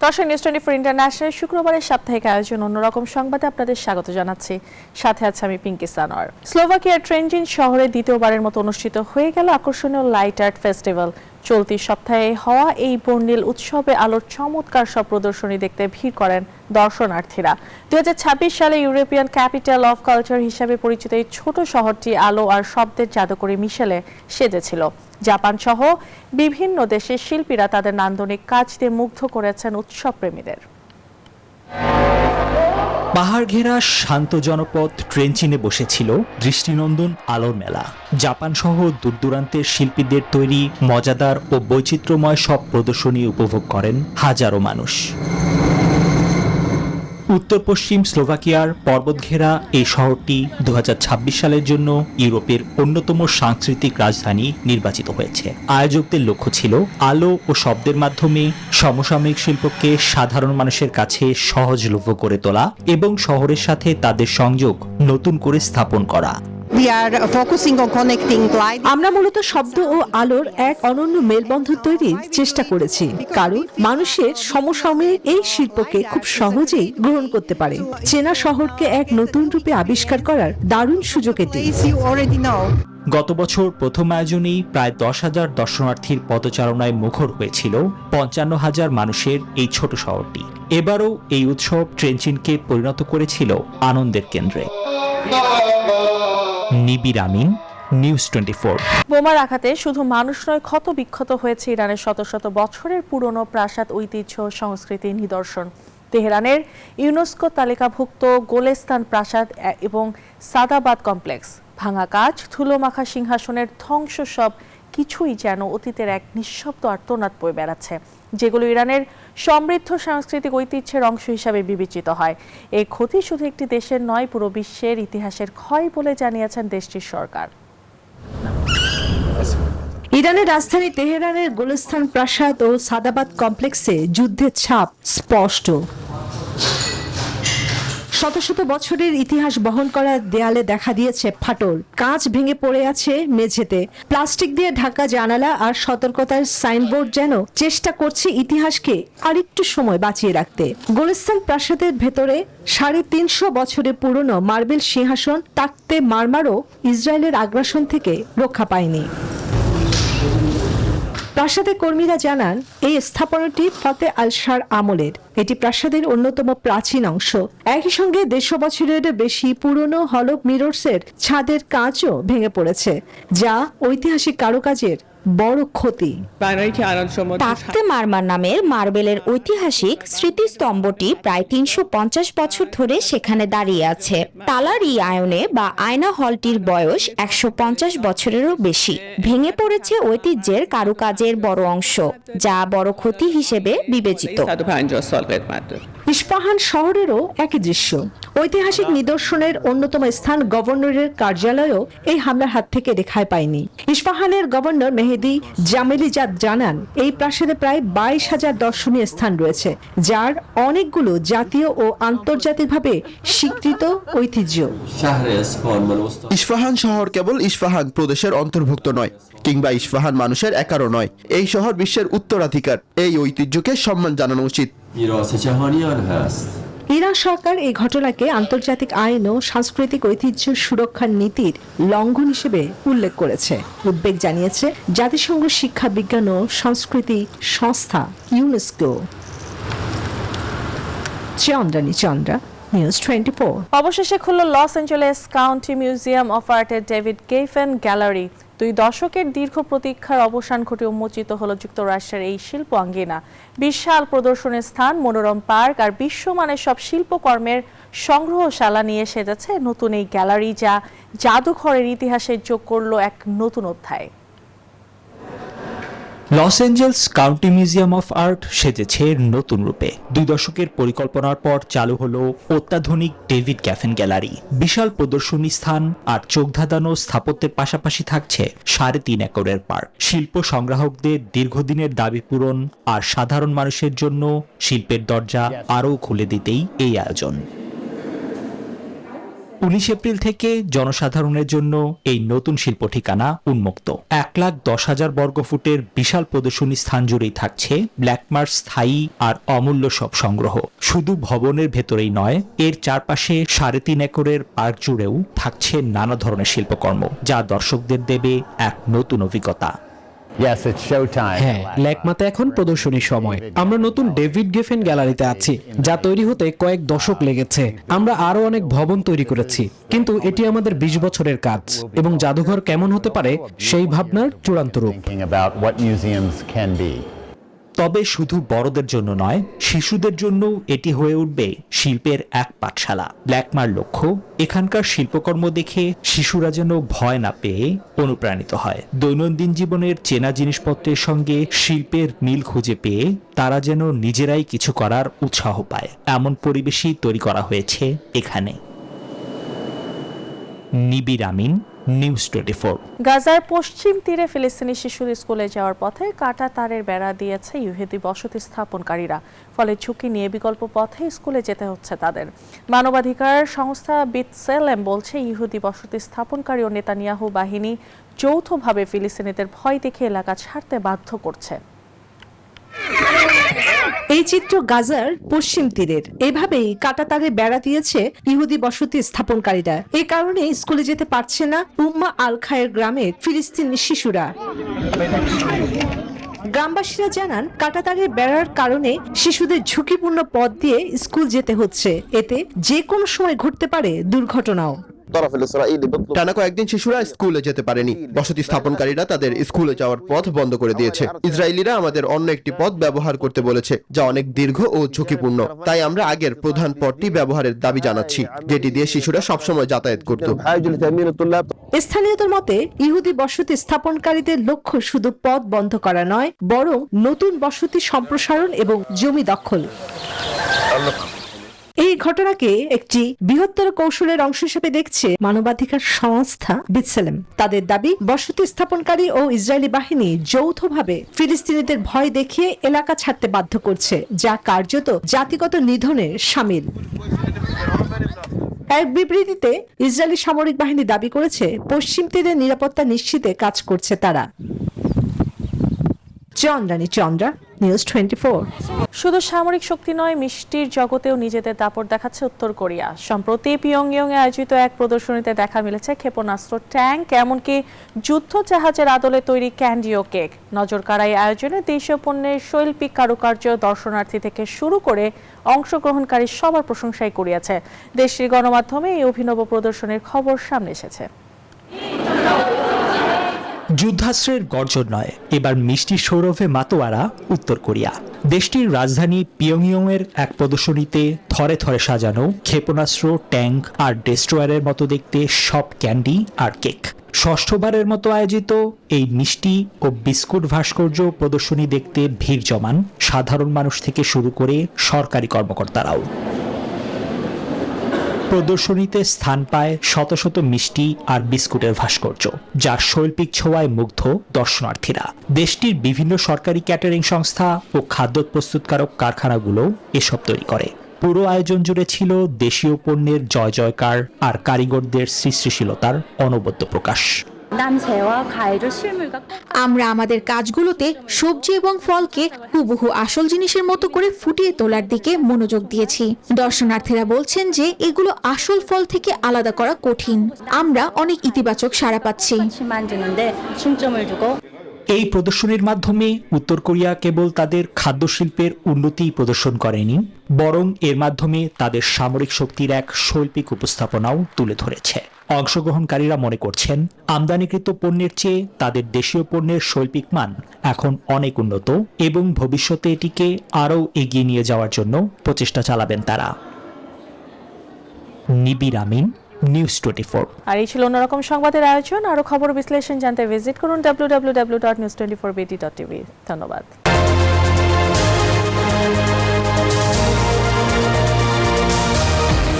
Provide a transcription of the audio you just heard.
দর্শক news 24 international শুক্রবারের সাপ্তাহিক আয়োজন অন্যরকম সংবাদে আপনাদের স্বাগত জানাচ্ছি। সাথে আছে আমি পিঙ্কি সানোয়ার। স্লোভাকিয়ার ট্রেনজিন শহরে দ্বিতীয়বারের মতো অনুষ্ঠিত হয়ে গেল আকর্ষণীয় লাইট আর্ট ফেস্টিভ্যাল। চলতি সপ্তাহে হওয়া এই বর্ণিল উৎসবে আলোর চমৎকার সব প্রদর্শনী দেখতে ভিড় করেন দর্শনার্থীরা। 2026 সালে ইউরোপিয়ান ক্যাপিটাল অফ কালচার হিসেবে পরিচিত এই ছোট শহরটি আলো আর শব্দের জাদুকরী মিশেলে সেজেছিল। জাপান সহ বিভিন্ন দেশের শিল্পীরা তাদের নান্দনিক কাজ দিয়ে মুগ্ধ করেছেন উৎসব প্রেমীদের। পাহাড় ঘেরা শান্ত জনপদ ট্রেনচিনে বসেছিল দৃষ্টিনন্দন আলোর মেলা। জাপান সহ দূরদূরান্তের শিল্পীদের তৈরি মজাদার ও বৈচিত্র্যময় সব প্রদর্শনী উপভোগ করেন হাজারো মানুষ। উত্তর পশ্চিম স্লোভাকিয়ার পর্বতঘেরা এই শহরটি 2026 সালের জন্য ইউরোপের অন্যতম সাংস্কৃতিক রাজধানী নির্বাচিত হয়েছে। আয়োজকদের লক্ষ্য ছিল আলো ও শব্দের মাধ্যমে সমসাময়িক শিল্পকে সাধারণ মানুষের কাছে সহজলভ্য করে তোলা এবং শহরের সাথে তাদের সংযোগ নতুন করে স্থাপন করা। আমরা মূলত শব্দ ও আলোর এক অনন্য মেলবন্ধন তৈরির চেষ্টা করেছি, কারণ মানুষের সমসাময়িক এই শিল্পকে খুব সহজেই গ্রহণ করতে পারে। চেনা শহরকে এক নতুন রূপে আবিষ্কার করার দারুণ সুযোগ এটি। গত বছর প্রথম আয়োজনেই প্রায় 10,000 দর্শনার্থীর পদচারণায় মুখর হয়েছিল 55,000 মানুষের এই ছোট শহরটি। এবারও এই উৎসব ট্রেনচিনকে পরিণত করেছিল আনন্দের কেন্দ্রে। নিবির আমিন, নিউজ 24। বোমার আঘাতে শুধু মানুষ নয়, ক্ষত বিক্ষত হয়েছে ইরানের শত শত বছরের পুরনো প্রাসাদ, ঐতিহ্য, সংস্কৃতির নিদর্শন। তেহরানের ইউনেস্কো তালিকাভুক্ত গোলেস্তান প্রাসাদ এবং সাদাবাদ কমপ্লেক্স, ভাঙা কাচ, ধুলোমাখা সিংহাসনের ধ্বংস, সব কিছুই যেন অতীতের এক নিঃশব্দ আর্তনাদ বয়ে বেড়াচ্ছে, যেগুলো ইরানের সমৃদ্ধ সাংস্কৃতিক ঐতিহ্যের অংশ হিসাবে বিবেচিত হয়। এই ক্ষতি শুধু একটি দেশের নয়, পুরো বিশ্বের ইতিহাসের ক্ষয় বলে জানিয়েছেন দেশটির সরকার। ইরানের রাজধানী তেহরানের গোলেস্তান প্রাসাদ ও সাদাবাদ কমপ্লেক্সে যুদ্ধের ছাপ স্পষ্ট। শত শত বছরের ইতিহাস বহন করা দেয়ালে দেখা দিয়েছে ফাটল, কাঁচ ভেঙে পড়ে আছে মেঝেতে, প্লাস্টিক দিয়ে ঢাকা জানালা আর সতর্কতার সাইনবোর্ড যেন চেষ্টা করছে ইতিহাসকে আরেকটু সময় বাঁচিয়ে রাখতে। গোলেস্তান প্রাসাদের ভেতরে 350 বছরের পুরনো মার্বেল সিংহাসন তাকতে মারমারও ইসরায়েলের আগ্রাসন থেকে রক্ষা পায়নি। প্রাসাদের কর্মীরা জানান, এই স্থাপনাটি ফতে আল শার আমলের। এটি প্রাসাদের অন্যতম প্রাচীন অংশ। একই সঙ্গে 150 বছরের বেশি পুরনো হলক মিরর্সের ছাদের কাঁচও ভেঙে পড়েছে, যা ঐতিহাসিক কারুকাজের বড় ক্ষতি। তাকতে মারমার নামের মার্বেলের ঐতিহাসিক স্মৃতিস্তম্ভটি প্রায় 350 বছর ধরে সেখানে দাঁড়িয়ে আছে। তালারি আয়নে বা আয়না হলটির বয়স 150 বছরেরও বেশি। ভেঙে পড়েছে ঐতিহ্যের কারুকাজের বড় অংশ, যা বড় ক্ষতি হিসেবে বিবেচিত। ইস্পাহান শহরেরও একই দৃশ্য। ঐতিহাসিক নিদর্শনের অন্যতম স্থান গভর্নরের কার্যালয়ও এই হামলার হাত থেকে রেহাই পায়নি। ইস্পাহানের গভর্নর মেহেদি জামেলিজাদ জানান, এই প্রাসাদে প্রায় 22,000 দর্শনীয় স্থান রয়েছে, যার অনেকগুলো জাতীয় ও আন্তর্জাতিকভাবে স্বীকৃত ঐতিহ্য। ইস্পাহান শহর কেবল ইস্পাহান প্রদেশের অন্তর্ভুক্ত নয়, কিংবা ইস্পাহান মানুষের একারও নয়। এই শহর বিশ্বের উত্তরাধিকার। এই ঐতিহ্যকে সম্মান জানানো উচিত। ইরান সরকার এই ঘটনাকে আন্তর্জাতিক আইন ও সাংস্কৃতিক ঐতিহ্য সুরক্ষার নীতির লঙ্ঘন হিসেবে উল্লেখ করেছে। উদ্বেগ জানিয়েছে জাতিসংঘ শিক্ষা, বিজ্ঞান ও সংস্কৃতি সংস্থা ইউনেস্কো। চন্দ্রা, নিউজ 24। অবশেষে খুলল Los Angeles county Museum of আর্টের ডেভিড গেফেন গ্যালারি। 2 দশকের দীর্ঘ প্রতীক্ষার অবসান ঘটে উন্মোচিত হলো যুক্তরাষ্ট্রের এই শিল্প আঙ্গিনা। বিশাল প্রদর্শনীর স্থান, মনোরম পার্ক আর বিশ্বমানের সব শিল্পকর্মের সংগ্রহশালা নিয়ে সেজেছে নতুন এই গ্যালারি, যা জাদুঘরের ইতিহাসে যোগ করলো এক নতুন অধ্যায়। Los Angeles County Museum of Art সেজেছে নতুন রূপে। 2 দশকের পরিকল্পনার পর চালু হলো অত্যাধুনিক ডেভিড গ্যাফেন গ্যালারি। বিশাল প্রদর্শনী স্থান আর চোখ ধাঁধানো স্থাপত্যের পাশাপাশি থাকছে 3.5 একরের পার্ক। শিল্প সংগ্রাহকদের দীর্ঘদিনের দাবি পূরণ আর সাধারণ মানুষের জন্য শিল্পের দরজা আরও খুলে দিতেই এই আয়োজন। 19 এপ্রিল থেকে জনসাধারণের জন্য এই নতুন শিল্প ঠিকানা উন্মুক্ত। 1,10,000 বর্গফুটের বিশাল প্রদর্শনী স্থান জুড়েই থাকছে ব্ল্যাকমার্ক স্থায়ী আর অমূল্য সব সংগ্রহ। শুধু ভবনের ভেতরেই নয়, এর চারপাশে 3.5 একরের পার্ক জুড়েও থাকছে নানা ধরনের শিল্পকর্ম, যা দর্শকদের দেবে এক নতুন অভিজ্ঞতা। হ্যাঁ, ল্যাকমাতে এখন প্রদর্শনীর সময়। আমরা নতুন ডেভিড গেফেন গ্যালারিতে আছি, যা তৈরি হতে কয়েক দশক লেগেছে। আমরা আরো অনেক ভবন তৈরি করেছি, কিন্তু এটি আমাদের 20 বছরের কাজ এবং জাদুঘর কেমন হতে পারে সেই ভাবনার চূড়ান্ত রূপ। তবে শুধু বড়দের জন্য নয়, শিশুদের জন্য এটি হয়ে উঠবে শিল্পের এক পাঠশালা। ব্ল্যাকমার লক্ষ্য, এখানকার শিল্পকর্ম দেখে শিশুরা যেন ভয় না পেয়ে অনুপ্রাণিত হয়। দৈনন্দিন জীবনের চেনা জিনিসপত্রের সঙ্গে শিল্পের মিল খুঁজে পেয়ে তারা যেন নিজেরাই কিছু করার উৎসাহ পায়, এমন পরিবেশই তৈরি করা হয়েছে এখানে। নিবির আমিন, নিউজ 24। গাজার পশ্চিম তীরে ফিলিস্তিনি শিশুর স্কুলে যাওয়ার পথে কাঁটা তারের বেড়া দিয়েছে ইহুদি বসতি স্থাপনকারীরা। ফলে ঝুঁকি নিয়ে বিকল্প পথে স্কুলে যেতে হচ্ছে তাদের। মানবাধিকার সংস্থা বিতসেলেম বলছে, ইহুদি বসতি স্থাপনকারী ও নেতানিয়াহু বাহিনী যৌথভাবে ফিলিস্তিনিদের ভয় দেখে এলাকা ছাড়তে বাধ্য করছে। এই চিত্র গাজার পশ্চিম তীরের। এভাবেই কাঁটাতারে বেড়া দিয়েছে ইহুদি বসতি স্থাপনকারীরা। এ কারণে স্কুলে যেতে পারছে না উম্মা আল খায়ের গ্রামের ফিলিস্তিনি শিশুরা। গ্রামবাসীরা জানান, কাঁটাতারের বেড়ার কারণে শিশুদের ঝুঁকিপূর্ণ পথ দিয়ে স্কুল যেতে হচ্ছে। এতে যে কোনো সময় ঘটতে পারে দুর্ঘটনাও। টানা কয়েকদিন শিশুরা স্কুলে যেতে পারেনি। বসতি স্থাপনকারীরা তাদের স্কুলে যাওয়ার পথ বন্ধ করে দিয়েছে। ইসরায়েলিরা আমাদের অন্য একটি পথ ব্যবহার করতে বলেছে, যা অনেক দীর্ঘ ও ঝুঁকিপূর্ণ। তাই আমরা আগের প্রধান পথটি ব্যবহারের দাবি জানাচ্ছি, যেটি দিয়ে শিশুরা সবসময় যাতায়াত করত। স্থানীয়দের মতে, ইহুদি বসতি স্থাপনকারীদের লক্ষ্য শুধু পথ বন্ধ করা নয়, বরং নতুন বসতি সম্প্রসারণ এবং জমি দখল। এই ঘটনাকে একটি বৃহত্তর কৌশলের অংশ হিসেবে দেখছে মানবাধিকার সংস্থা বিতসেলেম। তাদের দাবি, বসতি স্থাপনকারী ও ইসরায়েলি বাহিনী যৌথভাবে ফিলিস্তিনিদের ভয় দেখিয়ে এলাকা ছাড়তে বাধ্য করছে, যা কার্যত জাতিগত নিধনের শামিল। এক বিবৃতিতে ইসরায়েলি সামরিক বাহিনী দাবি করেছে, পশ্চিম তীরের নিরাপত্তা নিশ্চিতে কাজ করছে তারা। চন্দ্রা, নিউজ 24। শুধু সামরিক শক্তি নয়, মিষ্টির জগতেও নিজেদের দাপট দেখাচ্ছে উত্তর কোরিয়া। সম্প্রতি পিয়ংইয়ংয়ে আয়োজিত এক প্রদর্শনীতে দেখা মিলেছে ক্ষেপণাস্ত্র, ট্যাঙ্ক, এমনকি যুদ্ধ জাহাজের আদলে তৈরি ক্যান্ডি ও কেক। নজরকাড়া এই আয়োজনে দেশীয় পণ্যের শৈল্পিক কারুকার্য দর্শনার্থী থেকে শুরু করে অংশগ্রহণকারী সবার প্রশংসাই কুড়িয়েছে। দেশটির গণমাধ্যমে এই অভিনব প্রদর্শনীর খবর সামনে এসেছে। যুদ্ধাস্ত্রের গর্জন নয়, এবার মিষ্টির সৌরভে মাতোয়ারা উত্তর কোরিয়া। দেশটির রাজধানী পিয়ংইয়ংয়ের এক প্রদর্শনীতে থরে থরে সাজানো ক্ষেপণাস্ত্র, ট্যাঙ্ক আর ডেস্ট্রয়ারের মতো দেখতে সব ক্যান্ডি আর কেক। ষষ্ঠবারের মতো আয়োজিত এই মিষ্টি ও বিস্কুট ভাস্কর্য প্রদর্শনী দেখতে ভিড় জমান সাধারণ মানুষ থেকে শুরু করে সরকারি কর্মকর্তারাও। প্রদর্শনীতে স্থান পায় শত শত মিষ্টি আর বিস্কুটের ভাস্কর্য, যার শৈল্পিক ছোঁয়ায় মুগ্ধ দর্শনার্থীরা। দেশটির বিভিন্ন সরকারি ক্যাটারিং সংস্থা ও খাদ্য প্রস্তুতকারক কারখানাগুলো এসব তৈরি করে। পুরো আয়োজন জুড়ে ছিল দেশীয় পণ্যের জয় জয়কার আর কারিগরদের সৃষ্টিশীলতার অনবদ্য প্রকাশ। আমরা আমাদের কাজগুলোতে সবজি এবং ফলকে হুবহু আসল জিনিসের মতো করে ফুটিয়ে তোলার দিকে মনোযোগ দিয়েছি। দর্শনার্থীরা বলছেন যে এগুলো আসল ফল থেকে আলাদা করা কঠিন। আমরা অনেক ইতিবাচক সাড়া পাচ্ছি। এই প্রদর্শনীর মাধ্যমে উত্তর কোরিয়া কেবল তাদের খাদ্য শিল্পের উন্নতি প্রদর্শন করেনি, বরং এর মাধ্যমে তাদের সামরিক শক্তির এক শৈল্পিক উপস্থাপনাও তুলে ধরেছে। অংশগ্রহণকারীরা মনে করছেন, আমদানিকৃত পণ্যের চেয়ে তাদের দেশীয় পণ্যের শৈল্পিক মান এখন অনেক উন্নত এবং ভবিষ্যতে এটিকে আরও এগিয়ে নিয়ে যাওয়ার জন্য প্রচেষ্টা চালাবেন তারা। নিবির আমিন, নিউজ 24। আর এই ছিল অন্যরকম সংবাদের আয়োজন। আরো খবর বিশ্লেষণ জানতে ভিজিট করুন www.news24bd.tv। ধন্যবাদ।